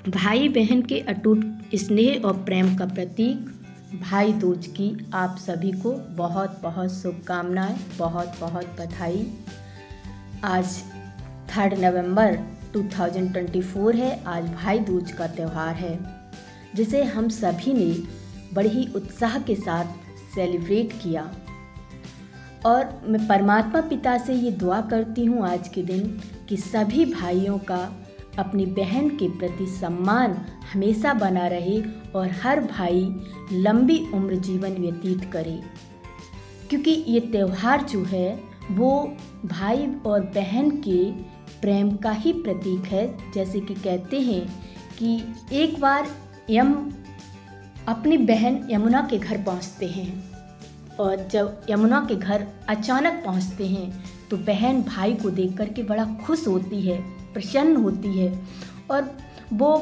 भाई बहन के अटूट स्नेह और प्रेम का प्रतीक भाई दूज की आप सभी को बहुत बहुत शुभकामनाएं, बहुत बहुत बधाई। आज 3 नवंबर 2024 है। आज भाई दूज का त्यौहार है, जिसे हम सभी ने बड़े ही उत्साह के साथ सेलिब्रेट किया। और मैं परमात्मा पिता से ये दुआ करती हूँ आज के दिन कि सभी भाइयों का अपनी बहन के प्रति सम्मान हमेशा बना रहे और हर भाई लंबी उम्र जीवन व्यतीत करे, क्योंकि ये त्यौहार जो है वो भाई और बहन के प्रेम का ही प्रतीक है। जैसे कि कहते हैं कि एक बार यम अपनी बहन यमुना के घर पहुंचते हैं, और जब यमुना के घर अचानक पहुंचते हैं तो बहन भाई को देख कर के बड़ा खुश होती है, प्रसन्न होती है, और वो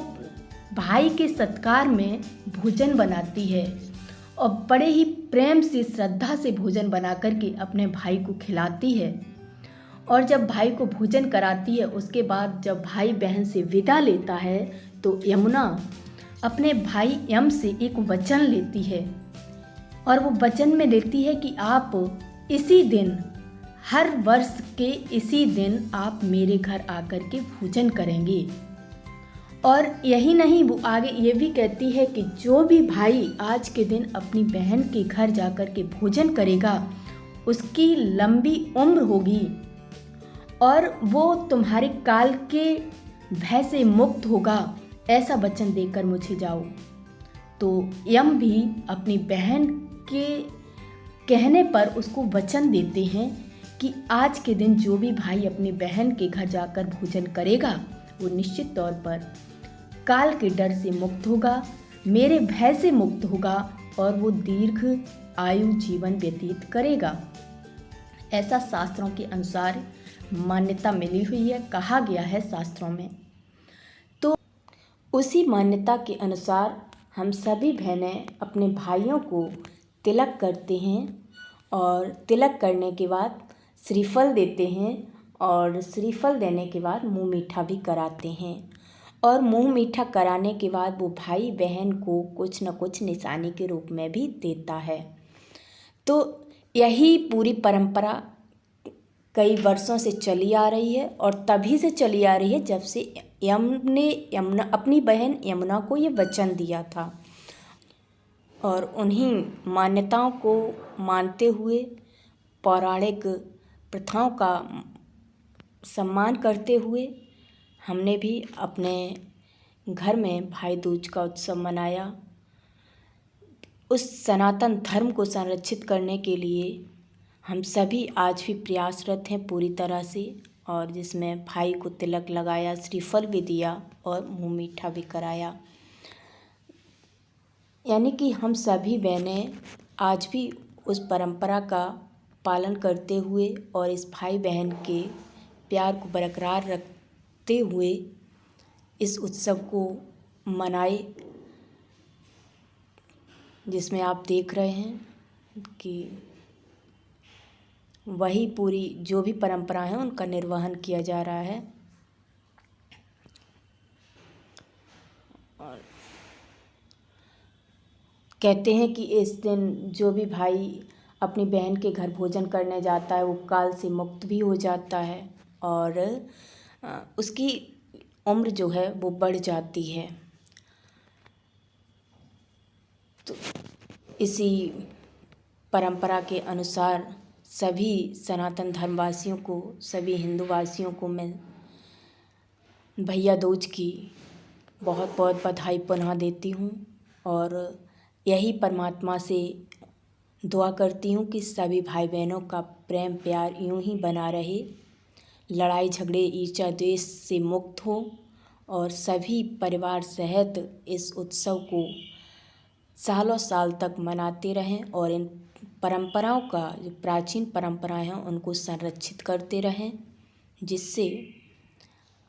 भाई के सत्कार में भोजन बनाती है और बड़े ही प्रेम से श्रद्धा से भोजन बना करके अपने भाई को खिलाती है। और जब भाई को भोजन कराती है, उसके बाद जब भाई बहन से विदा लेता है तो यमुना अपने भाई यम से एक वचन लेती है, और वो वचन में लेती है कि आप इसी दिन, हर वर्ष के इसी दिन आप मेरे घर आकर के भोजन करेंगे। और यही नहीं, वो आगे ये भी कहती है कि जो भी भाई आज के दिन अपनी बहन के घर जाकर के भोजन करेगा उसकी लंबी उम्र होगी और वो तुम्हारे काल के भय से मुक्त होगा, ऐसा वचन देकर मुझे जाओ। तो यम भी अपनी बहन के कहने पर उसको वचन देते हैं कि आज के दिन जो भी भाई अपनी बहन के घर जाकर भोजन करेगा वो निश्चित तौर पर काल के डर से मुक्त होगा, मेरे भय से मुक्त होगा और वो दीर्घ आयु जीवन व्यतीत करेगा। ऐसा शास्त्रों के अनुसार मान्यता मिली हुई है, कहा गया है शास्त्रों में। तो उसी मान्यता के अनुसार हम सभी बहनें अपने भाइयों को तिलक करते हैं, और तिलक करने के बाद श्रीफल देते हैं, और श्रीफल देने के बाद मुंह मीठा भी कराते हैं। और मुंह मीठा कराने के बाद वो भाई बहन को कुछ न कुछ निशानी के रूप में भी देता है। तो यही पूरी परंपरा कई वर्षों से चली आ रही है, और तभी से चली आ रही है जब से यम ने अपनी बहन यमुना को ये वचन दिया था। और उन्हीं मान्यताओं को मानते हुए, पौराणिक प्रथाओं का सम्मान करते हुए हमने भी अपने घर में भाई दूज का उत्सव मनाया। उस सनातन धर्म को संरक्षित करने के लिए हम सभी आज भी प्रयासरत हैं पूरी तरह से, और जिसमें भाई को तिलक लगाया, श्रीफल भी दिया और मुंह मीठा भी कराया। यानी कि हम सभी बहनें आज भी उस परंपरा का पालन करते हुए और इस भाई बहन के प्यार को बरकरार रखते हुए इस उत्सव को मनाए, जिसमें आप देख रहे हैं कि वही पूरी जो भी परंपरा है उनका निर्वहन किया जा रहा है। और कहते हैं कि इस दिन जो भी भाई अपनी बहन के घर भोजन करने जाता है वो काल से मुक्त भी हो जाता है, और उसकी उम्र जो है वो बढ़ जाती है। तो इसी परंपरा के अनुसार सभी सनातन धर्मवासियों को, सभी हिंदूवासियों को मैं भैया दूज की बहुत बहुत बधाई पुनः देती हूँ, और यही परमात्मा से दुआ करती हूँ कि सभी भाई बहनों का प्रेम प्यार यूं ही बना रहे, लड़ाई झगड़े ईर्ष्या द्वेष से मुक्त हो, और सभी परिवार सहित इस उत्सव को सालों साल तक मनाते रहें, और इन परंपराओं का, जो प्राचीन परंपराएं हैं उनको संरक्षित करते रहें, जिससे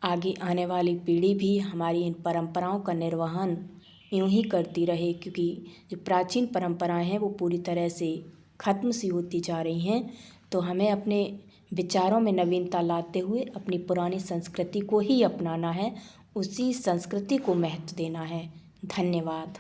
आगे आने वाली पीढ़ी भी हमारी इन परंपराओं का निर्वहन यूं ही करती रहे। क्योंकि जो प्राचीन परंपराएं हैं वो पूरी तरह से ख़त्म सी होती जा रही हैं। तो हमें अपने विचारों में नवीनता लाते हुए अपनी पुरानी संस्कृति को ही अपनाना है, उसी संस्कृति को महत्व देना है। धन्यवाद।